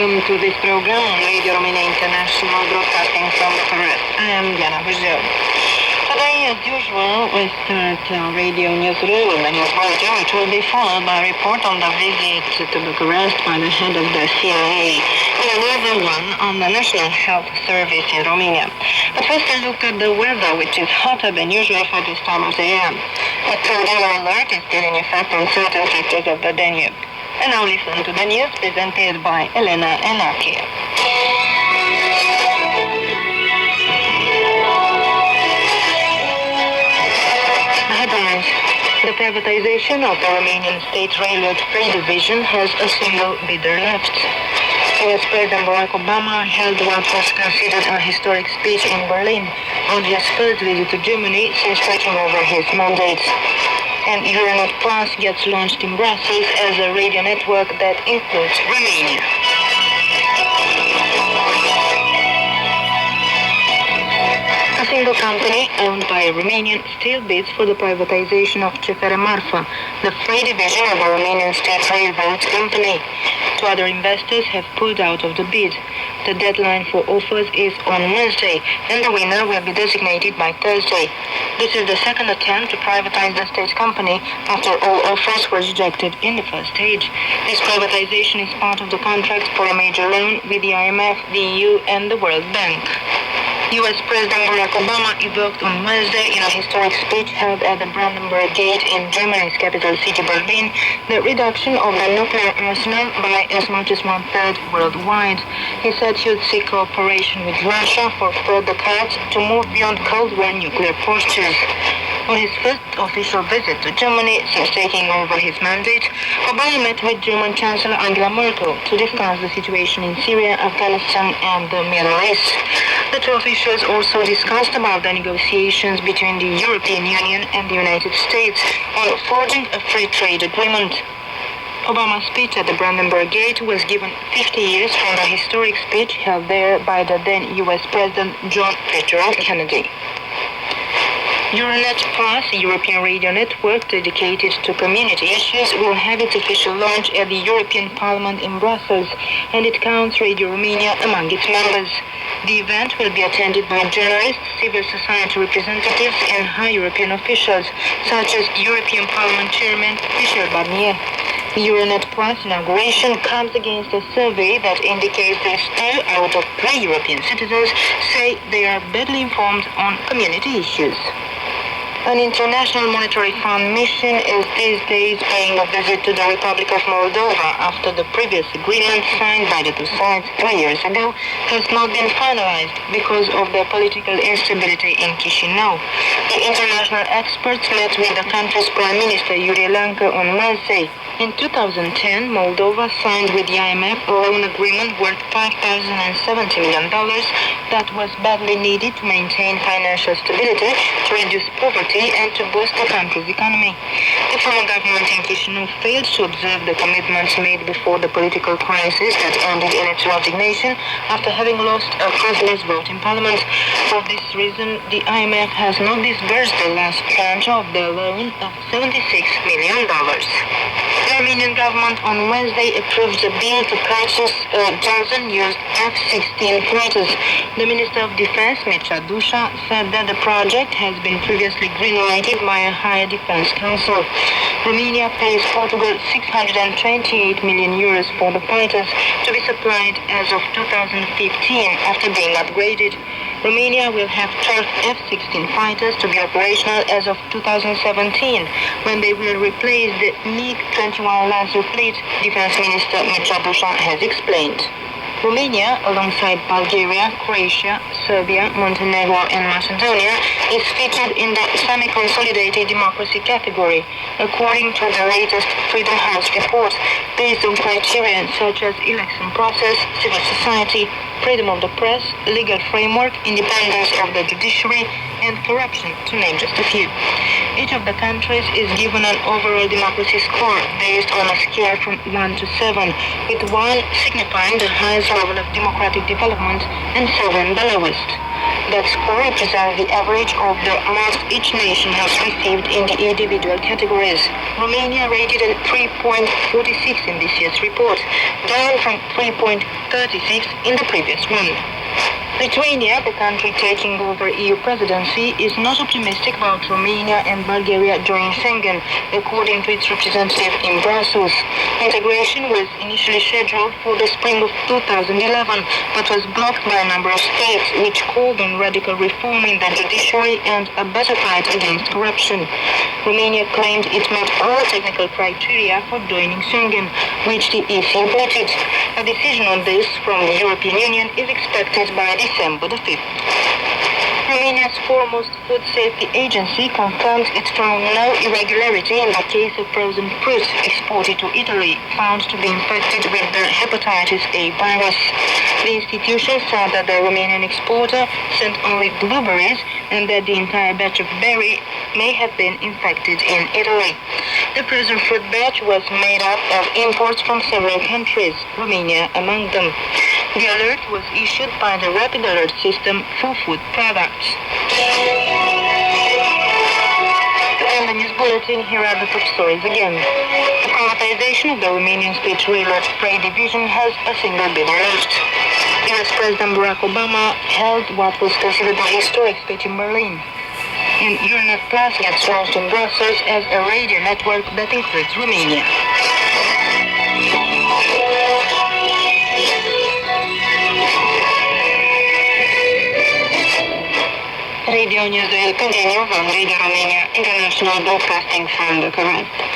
welcome to this program on Radio Romania International, broadcasting from Paris. I am Diana Brazil. Today, as usual, we start radio newsroom in the news bulletin, which will be followed by a report on the visit to Bucharest by the head of the CIA, and another one on the National Health Service in Romania. But first, a look at the weather, which is hotter than usual for this time of the year. A tornado alert is still in effect on certain sectors of the Danube. And now listen to the news presented by Elena Enaki. Headlines. The privatization of the Romanian State Railroad Freight Division has a single bidder left. US President Barack Obama held what was considered a historic speech in Berlin on his first visit to Germany since taking over his mandate. And Euronet Plus gets launched in Brussels as a radio network that includes Romania. A single company owned by a Romanian still bids for the privatization of CFR Marfa, the freight division of a Romanian state railroad company. Two other investors have pulled out of the bid. The deadline for offers is on Wednesday, and the winner will be designated by Thursday. This is the second attempt to privatize the state company after all offers were rejected in the first stage. This privatization is part of the contract for a major loan with the IMF, the EU, and the World Bank. US President Barack Obama evoked on Wednesday in a historic speech held at the Brandenburg Gate in Germany's capital city Berlin the reduction of the nuclear arsenal by as much as 1/3 worldwide. He said he would seek cooperation with Russia for further cuts to move beyond Cold War nuclear postures. On his first official visit to Germany since taking over his mandate, Obama met with German Chancellor Angela Merkel to discuss the situation in Syria, Afghanistan, and the Middle East. The two officials also discussed about the negotiations between the European Union and the United States on forging a free trade agreement. Obama's speech at the Brandenburg Gate was given 50 years from the historic speech held there by the then U.S. President John Fitzgerald Kennedy. Euronet Plus, a European radio network dedicated to community issues, will have its official launch at the European Parliament in Brussels, and it counts Radio Romania among its members. The event will be attended by journalists, civil society representatives, and high European officials, such as European Parliament Chairman Michel Barnier. The Euronet Plus inauguration comes against a survey that indicates that 2 out of 3 European citizens say they are badly informed on community issues. An International Monetary Fund mission is these days paying a visit to the Republic of Moldova after the previous agreement signed by the two sides 3 years ago has not been finalized because of the political instability in Chisinau. The international experts met with the country's Prime Minister Iurie Leancă on Wednesday. In 2010, Moldova signed with the IMF a loan agreement worth $5,070 million that was badly needed to maintain financial stability, to reduce poverty, and to boost the country's economy. The former government in Chisinau failed to observe the commitments made before the political crisis that ended in its resignation after having lost a causeless vote in parliament. For this reason, the IMF has not disbursed the last tranche of the loan of $76 million. The Romanian government on Wednesday approved the bill to purchase a dozen used F-16 fighters. The Minister of Defense, Mircea Dușa, said that the project has been previously green-lighted by a higher defense council. Romania pays Portugal 628 million euros for the fighters to be supplied as of 2015 after being upgraded. Romania will have 12 F-16 fighters to be operational as of 2017, when they will replace the MiG-21 Lancer fleet, Defense Minister Mircea Dușa has explained. Romania, alongside Bulgaria, Croatia, Serbia, Montenegro, and Macedonia, is featured in the semi-consolidated democracy category, according to the latest Freedom House report, based on criteria such as election process, civil society, freedom of the press, legal framework, independence of the judiciary, and corruption, to name just a few. Each of the countries is given an overall democracy score based on a scale from 1 to 7, with 1 signifying the highest level of democratic development and 7 the lowest. That score represents the average of the marks each nation has received in the individual categories. Romania rated at 3.46 in this year's report, down from 3.36 in the previous one. Lithuania, the country taking over EU presidency, is not optimistic about Romania and Bulgaria joining Schengen, according to its representative in Brussels. Integration was initially scheduled for the spring of 2011, but was blocked by a number of states, which called on radical reform in the judiciary and a better fight against corruption. Romania claimed it met all technical criteria for joining Schengen, which the EC voted. A decision on this from the European Union is expected by December the 5th. Romania's foremost food safety agency confirmed it found no irregularity in the case of frozen fruit exported to Italy, found to be infected with the hepatitis A virus. The institution said that the Romanian exporter sent only blueberries and that the entire batch of berry may have been infected in Italy. The frozen fruit batch was made up of imports from several countries, Romania among them. The alert was issued by the Rapid Alert System for food products. To end the news bulletin, here are the top stories again. The privatization of the Romanian State Railway Freight Division has a single bidder left. US President Barack Obama held what was considered a historic speech in Berlin. And Euronet Plus gets launched in Brussels as a radio network that includes Romania. Radio News will continue from Radio Romania International Broadcasting from Bucharest.